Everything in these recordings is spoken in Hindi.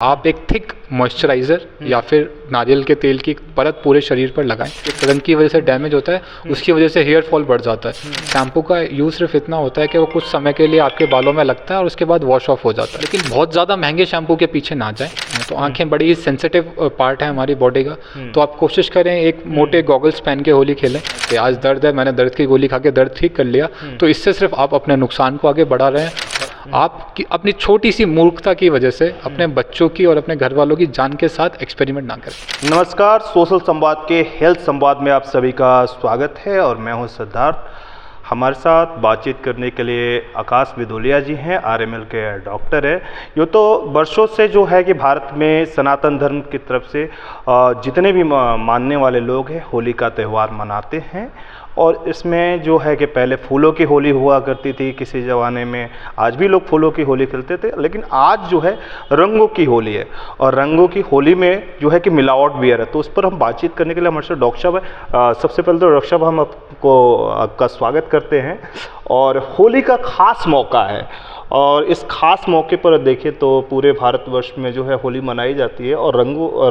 आप एक थिक मॉइस्चराइज़र या फिर नारियल के तेल की परत पूरे शरीर पर लगाएं। रंग की वजह से डैमेज होता है, उसकी वजह से हेयर फॉल बढ़ जाता है। शैम्पू का यूज़ सिर्फ इतना होता है कि वो कुछ समय के लिए आपके बालों में लगता है और उसके बाद वॉश ऑफ हो जाता है। लेकिन बहुत ज़्यादा महंगे शैम्पू के पीछे ना जाएं। तो आंखें बड़ी ही सेंसिटिव पार्ट है हमारी बॉडी का, तो आप कोशिश करें एक मोटे गॉगल्स पहन के होली खेलें कि आज दर्द है, मैंने दर्द की गोली खा के दर्द ठीक कर लिया, तो इससे सिर्फ आप अपने नुकसान को आगे बढ़ा रहे हैं। आप अपनी छोटी सी मूर्खता की वजह से अपने बच्चों की और अपने घर वालों की जान के साथ एक्सपेरिमेंट ना करें। नमस्कार, सोशल संवाद के हेल्थ संवाद में आप सभी का स्वागत है और मैं हूं सिद्धार्थ। हमारे साथ बातचीत करने के लिए आकाश विदोलिया जी हैं, आरएमएल के डॉक्टर है। ये तो वर्षों से जो है कि भारत में सनातन धर्म की तरफ से जितने भी मानने वाले लोग हैं होली का त्यौहार मनाते हैं। और इसमें जो है कि पहले फूलों की होली हुआ करती थी किसी ज़माने में, आज भी लोग फूलों की होली खेलते थे, लेकिन आज जो है रंगों की होली है। और रंगों की होली में जो है कि मिलावट भी है, तो उस पर हम बातचीत करने के लिए हमारे साथ डॉक्टर साहब है। सबसे पहले तो डॉक्टर साहब हम आपका स्वागत करते हैं। और होली का ख़ास मौका है और इस खास मौके पर देखें तो पूरे भारतवर्ष में जो है होली मनाई जाती है। और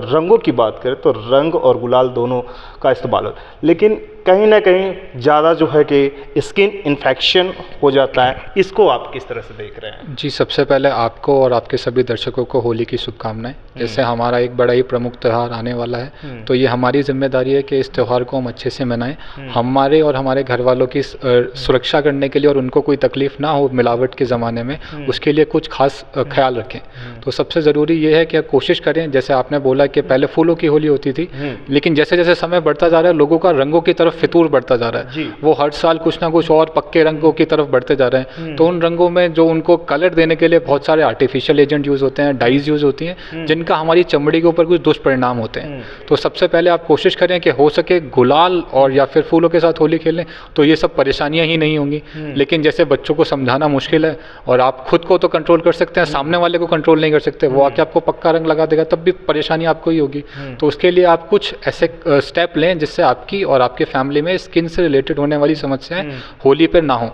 रंगों की बात करें तो रंग और गुलाल दोनों का इस्तेमाल होता है, लेकिन कहीं ना कहीं ज़्यादा जो है कि स्किन इन्फेक्शन हो जाता है। इसको आप किस तरह से देख रहे हैं? जी, सबसे पहले आपको और आपके सभी दर्शकों को होली की शुभकामनाएं। जैसे हमारा एक बड़ा ही प्रमुख त्यौहार आने वाला है, तो ये हमारी जिम्मेदारी है कि इस त्यौहार को हम अच्छे से मनाएं। हमारे और हमारे घर वालों की सुरक्षा करने के लिए और उनको कोई तकलीफ ना हो मिलावट के ज़माने में, उसके लिए कुछ खास ख्याल रखें। तो सबसे ज़रूरी ये है कि आप कोशिश करें, जैसे आपने बोला कि पहले फूलों की होली होती थी, लेकिन जैसे जैसे समय बढ़ता जा रहा है लोगों का रंगों की तरफ फितूर बढ़ता जा रहा है। वो हर साल कुछ ना कुछ और पक्के रंगों की तरफ बढ़ते जा रहे हैं। तो उन रंगों में जो उनको कलर देने के लिए बहुत सारे आर्टिफिशियल एजेंट यूज़ होते हैं, डाइज यूज़ होती हैं, जिनका हमारी चमड़ी के ऊपर कुछ दुष्परिणाम होते हैं। तो सबसे पहले आप कोशिश करें कि हो सके गुलाल और या फिर फूलों के साथ होली खेलें, तो ये सब परेशानियां ही नहीं होंगी। लेकिन जैसे बच्चों को समझाना मुश्किल है और आप खुद को तो कंट्रोल कर सकते हैं, सामने वाले को कंट्रोल नहीं कर सकते, वो आके आपको पक्का रंग लगा देगा तब भी परेशानी आपको ही होगी। तो उसके लिए आप कुछ ऐसे स्टेप लें जिससे आपकी और आपके फैमिली में स्किन से रिलेटेड होने वाली समस्याएं होली पर ना हो।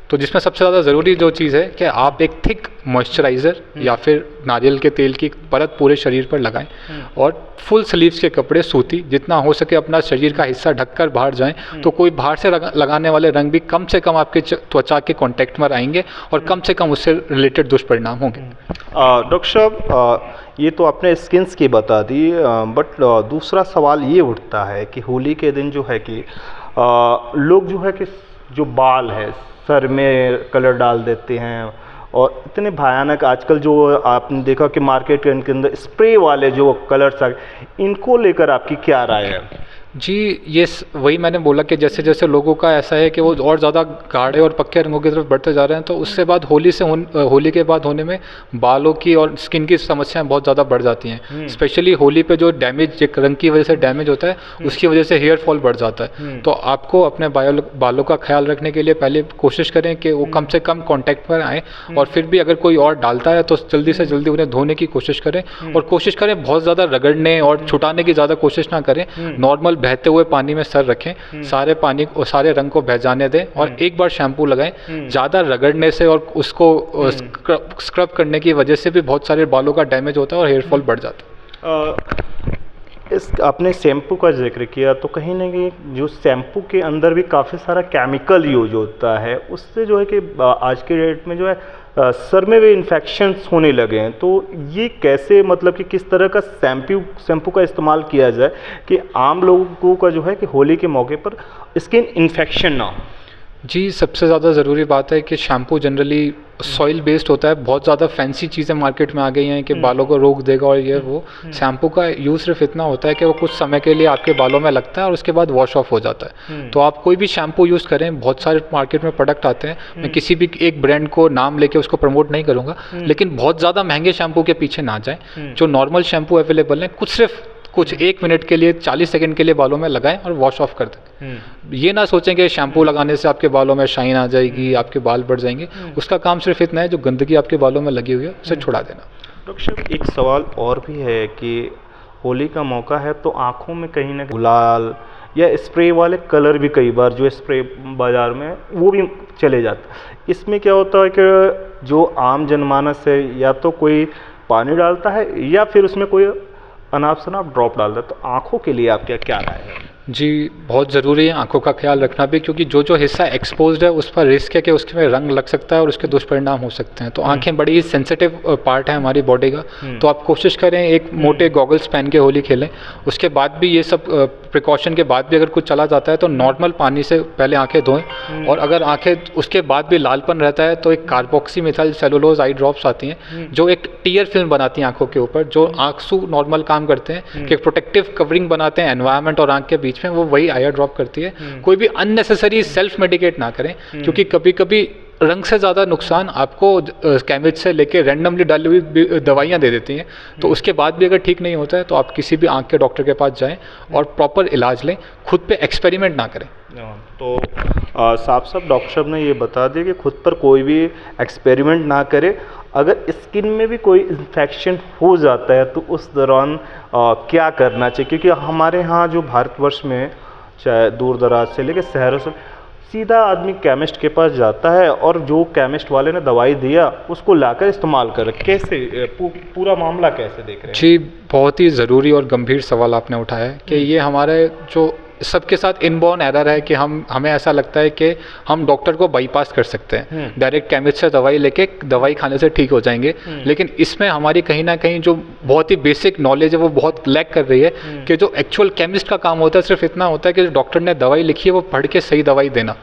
तो जिसमें सबसे ज़्यादा ज़रूरी जो चीज़ है कि आप एक थिक मॉइस्चराइज़र या फिर नारियल के तेल की परत पूरे शरीर पर लगाएं और फुल स्लीव्स के कपड़े सूती, जितना हो सके अपना शरीर का हिस्सा ढककर बाहर जाएं, तो कोई बाहर से लगाने वाले रंग भी कम से कम आपके त्वचा के कांटेक्ट में आएंगे और कम से कम उससे रिलेटेड दुष्परिणाम होंगे। डॉक्टर साहब, ये तो आपने स्किन्स की बता दी, बट दूसरा सवाल ये उठता है कि होली के दिन जो है कि लोग जो है कि जो बाल है सर में कलर डाल देते हैं। और इतने भयानक आजकल जो आपने देखा कि मार्केट के अंदर स्प्रे वाले जो कलर्स आ, इनको लेकर आपकी क्या राय है? जी, ये वही मैंने बोला कि जैसे जैसे लोगों का ऐसा है कि वो और ज़्यादा गाढ़े और पक्के रंगों की तरफ बढ़ते जा रहे हैं, तो उससे बाद होली के बाद होने में बालों की और स्किन की समस्याएं बहुत ज़्यादा बढ़ जाती हैं। स्पेशली होली पे जो डैमेज रंग की वजह से डैमेज होता है, उसकी वजह से हेयर फॉल बढ़ जाता है। तो आपको अपने बालों का ख्याल रखने के लिए पहले कोशिश करें कि वो कम से कम कॉन्टैक्ट पर आएँ, और फिर भी अगर कोई और डालता है तो जल्दी से जल्दी उन्हें धोने की कोशिश करें। और कोशिश करें बहुत ज़्यादा रगड़ने और छुटाने की ज़्यादा कोशिश ना करें। नॉर्मल बहते हुए पानी में सर रखें, सारे पानी और सारे रंग को बह जाने दें और एक बार शैम्पू लगाएं। ज़्यादा रगड़ने से और उसको स्क्रब करने की वजह से भी बहुत सारे बालों का डैमेज होता है और हेयर फॉल बढ़ जाता है। इस आपने शैम्पू का जिक्र किया, तो कहीं ना कहीं जो शैम्पू के अंदर भी काफ़ी सारा केमिकल यूज होता है, उससे जो है कि आज के डेट में जो है सर में भी इन्फेक्शंस होने लगे हैं। तो ये कैसे, मतलब कि किस तरह का शैम्पू का इस्तेमाल किया जाए कि आम लोगों का जो है कि होली के मौके पर स्किन इन्फेक्शन ना हो? जी, सबसे ज़्यादा ज़रूरी बात है कि शैम्पू जनरली सॉइल बेस्ड होता है। बहुत ज़्यादा फैंसी चीज़ें मार्केट में आ गई हैं कि बालों को रोक देगा और ये वो। शैम्पू का यूज़ सिर्फ इतना होता है कि वो कुछ समय के लिए आपके बालों में लगता है और उसके बाद वॉश ऑफ हो जाता है। तो आप कोई भी शैम्पू यूज़ करें, बहुत सारे मार्केट में प्रोडक्ट आते हैं, मैं किसी भी एक ब्रांड को नाम लेके उसको प्रमोट नहीं करूँगा, लेकिन बहुत ज़्यादा महंगे शैम्पू के पीछे ना जाएँ। जो नॉर्मल शैम्पू अवेलेबल हैं, कुछ 1 मिनट के लिए 40 सेकंड के लिए बालों में लगाएं और वॉश ऑफ कर दें। ये ना सोचें कि शैम्पू लगाने से आपके बालों में शाइन आ जाएगी, आपके बाल बढ़ जाएंगे। उसका काम सिर्फ इतना है, जो गंदगी आपके बालों में लगी हुई है उसे छुड़ा देना। डॉक्टर साहब, एक सवाल और भी है कि होली का मौका है तो आँखों में कहीं ना गुलाल या स्प्रे वाले कलर भी कई बार जो स्प्रे बाज़ार में वो भी चले जाते हैं। इसमें क्या होता है कि जो आम जनमानस है, या तो कोई पानी डालता है या फिर उसमें कोई अनाप शनाप ड्रॉप डालता है, तो आँखों के लिए आपका क्या राय है? जी, बहुत ज़रूरी है आँखों का ख्याल रखना भी, क्योंकि जो जो हिस्सा एक्सपोज्ड है उस पर रिस्क है कि उसमें रंग लग सकता है और उसके दुष्परिणाम हो सकते हैं। तो आँखें बड़ी ही सेंसिटिव पार्ट है हमारी बॉडी का। तो आप कोशिश करें एक मोटे गॉगल्स पहन के होली खेलें। उसके बाद भी ये सब प्रिकॉशन के बाद भी अगर कुछ चला जाता है तो नॉर्मल पानी से पहले आँखें धोएं, और अगर आँखें उसके बाद भी लालपन रहता है तो एक कार्बोक्सीमेथाइल सेलुलोज आई ड्रॉप्स आती हैं जो एक टीयर फिल्म बनाती हैं आँखों के ऊपर, जो आँसू नॉर्मल काम करते हैं कि प्रोटेक्टिव कवरिंग बनाते हैं एनवायरनमेंट और आँख के बीच में, वो वही आई ड्रॉप करती है। कोई भी अननेसेसरी सेल्फ मेडिकेट ना करें, क्योंकि कभी कभी रंग से ज़्यादा नुकसान आपको केमिस्ट से लेके रैंडमली डाली हुई दवाइयाँ दे देती हैं। तो उसके बाद भी अगर ठीक नहीं होता है तो आप किसी भी आँख के डॉक्टर के पास जाएं और प्रॉपर इलाज लें, खुद पे एक्सपेरिमेंट ना करें। तो साफ साफ डॉक्टर साहब ने ये बता दिया कि खुद पर कोई भी एक्सपेरिमेंट ना करे। अगर स्किन में भी कोई इन्फेक्शन हो जाता है तो उस दौरान क्या करना चाहिए? क्योंकि हमारे यहाँ जो भारतवर्ष में चाहे दूर दराज से लेकर शहरों से सीधा आदमी केमिस्ट के पास जाता है और जो केमिस्ट वाले ने दवाई दिया उसको लाकर इस्तेमाल कर। कैसे पूरा मामला कैसे देख रहे हैं? जी, बहुत ही ज़रूरी और गंभीर सवाल आपने उठाया है कि ये हमारे जो सबके साथ इनबॉर्न एरर है कि हमें ऐसा लगता है कि हम डॉक्टर को बाईपास कर सकते हैं, डायरेक्ट केमिस्ट से दवाई लेके दवाई खाने से ठीक हो जाएंगे। लेकिन इसमें हमारी कहीं ना कहीं जो बहुत ही बेसिक नॉलेज है वो बहुत लैक कर रही है कि जो एक्चुअल केमिस्ट का काम होता है सिर्फ इतना होता है कि जो डॉक्टर ने दवाई लिखी है वो पढ़ के सही दवाई देना।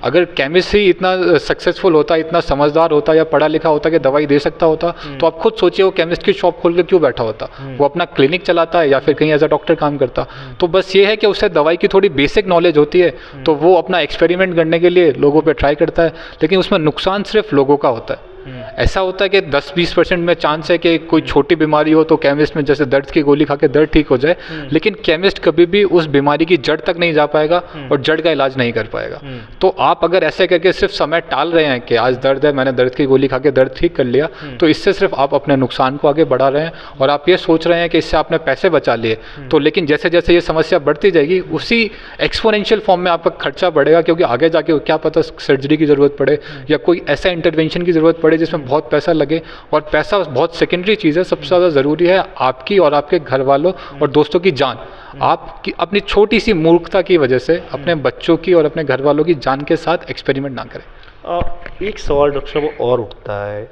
अगर केमिस्ट ही इतना सक्सेसफुल होता, इतना समझदार होता या पढ़ा लिखा होता कि दवाई दे सकता होता, तो आप खुद सोचिए वो केमिस्ट की शॉप खोल कर क्यों बैठा होता? वो अपना क्लिनिक चलाता है या फिर कहीं एज अ डॉक्टर काम करता। तो बस ये है कि उससे दवाई की थोड़ी बेसिक नॉलेज होती है तो वो अपना एक्सपेरिमेंट करने के लिए लोगों पे ट्राई करता है, लेकिन उसमें नुकसान सिर्फ लोगों का होता है। ऐसा होता है कि 10-20% में चांस है कि कोई छोटी बीमारी हो तो केमिस्ट में जैसे दर्द की गोली खा के दर्द ठीक हो जाए, लेकिन केमिस्ट कभी भी उस बीमारी की जड़ तक नहीं जा पाएगा और जड़ का इलाज नहीं कर पाएगा। तो आप अगर ऐसे करके सिर्फ समय टाल रहे हैं कि आज दर्द है, मैंने दर्द की गोली खा के दर्द ठीक कर लिया, तो इससे सिर्फ आप अपने नुकसान को आगे बढ़ा रहे हैं और आप ये सोच रहे हैं कि इससे आपने पैसे बचा लिए। तो लेकिन जैसे जैसे ये समस्या बढ़ती जाएगी उसी एक्सपोनेंशियल फॉर्म में आपका खर्चा बढ़ेगा, क्योंकि आगे जाके क्या पता सर्जरी की ज़रूरत पड़े या कोई ऐसा इंटरवेंशन की ज़रूरत पड़े जिसमें बहुत पैसा लगे। और पैसा बहुत सेकेंडरी चीज़ है, सबसे ज़्यादा ज़रूरी है आपकी और आपके घर वालों और दोस्तों की जान। आपकी अपनी छोटी सी मूर्खता की वजह से अपने बच्चों की और अपने घर वालों की जान के साथ एक्सपेरिमेंट ना करें। एक सवाल डॉक्टर साहब और उठता है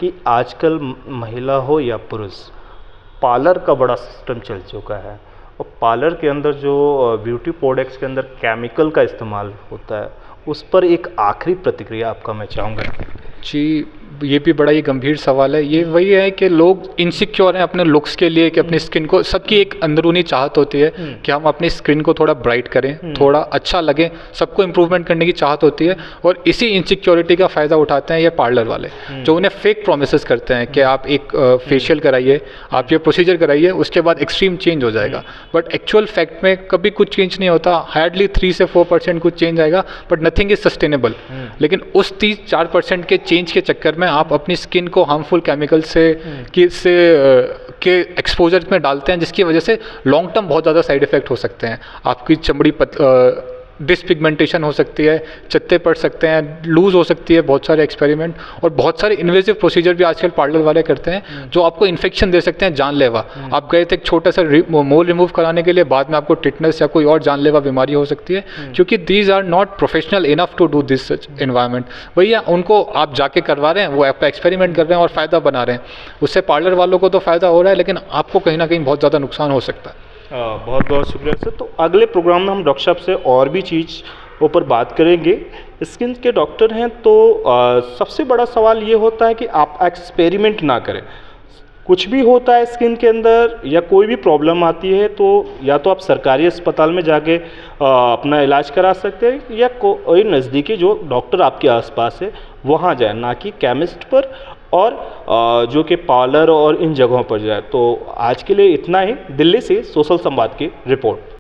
कि आजकल महिला हो या पुरुष, पार्लर का बड़ा सिस्टम चल चुका है और पार्लर के अंदर जो ब्यूटी प्रोडक्ट्स के अंदर केमिकल का इस्तेमाल होता है, उस पर एक आखिरी प्रतिक्रिया आपका मैं चाहूँगा। जी, ये भी बड़ा ही गंभीर सवाल है। ये वही है कि लोग इनसिक्योर हैं अपने लुक्स के लिए कि अपनी स्किन को, सबकी एक अंदरूनी चाहत होती है कि हम अपनी स्किन को थोड़ा ब्राइट करें, थोड़ा अच्छा लगे, सबको इम्प्रूवमेंट करने की चाहत होती है। और इसी इनसिक्योरिटी का फ़ायदा उठाते हैं ये पार्लर वाले, जो उन्हें फेक प्रोमिसेस करते हैं कि आप एक फेशियल कराइए, आप ये प्रोसीजर कराइए, उसके बाद एक्सट्रीम चेंज हो जाएगा। बट एक्चुअल फैक्ट में कभी कुछ चेंज नहीं होता, हार्डली 3 से 4% कुछ चेंज आएगा, बट नथिंग इज सस्टेनेबल। लेकिन उस 3-4% के चेंज के चक्कर में आप अपनी स्किन को हार्मफुल केमिकल के एक्सपोजर में डालते हैं, जिसकी वजह से लॉन्ग टर्म बहुत ज़्यादा साइड इफ़ेक्ट हो सकते हैं। आपकी चमड़ी डिसपिगमेंटेशन हो सकती है, चत्ते पड़ सकते हैं, लूज़ हो सकती है, बहुत सारे एक्सपेरिमेंट और बहुत सारे इन्वेजिव प्रोसीजर भी आजकल पार्लर वाले करते हैं जो आपको इन्फेक्शन दे सकते हैं जानलेवा। आप गए थे एक छोटा सा मोल रिमूव कराने के लिए, बाद में आपको टिटनेस या कोई और जानलेवा बीमारी हो सकती है, क्योंकि these are not professional enough to do this such environment. भैया उनको आप जाके करवा रहे हैं, वो आपका एक्सपेरिमेंट कर रहे हैं और फ़ायदा बना रहे हैं, उससे पार्लर वालों को तो फ़ायदा हो रहा है लेकिन आपको कहीं ना कहीं बहुत ज़्यादा नुकसान हो सकता है। बहुत बहुत शुक्रिया सर। तो अगले प्रोग्राम में हम डॉक्टर साहब से और भी चीज़ ऊपर बात करेंगे। स्किन के डॉक्टर हैं तो सबसे बड़ा सवाल ये होता है कि आप एक्सपेरिमेंट ना करें। कुछ भी होता है स्किन के अंदर या कोई भी प्रॉब्लम आती है तो या तो आप सरकारी अस्पताल में जाके अपना इलाज करा सकते हैं या कोई नज़दीकी जो डॉक्टर आपके आसपास है वहाँ जाए, ना कि केमिस्ट पर और जो कि पार्लर और इन जगहों पर जाए। तो आज के लिए इतना ही। दिल्ली से सोशल संवाद की रिपोर्ट।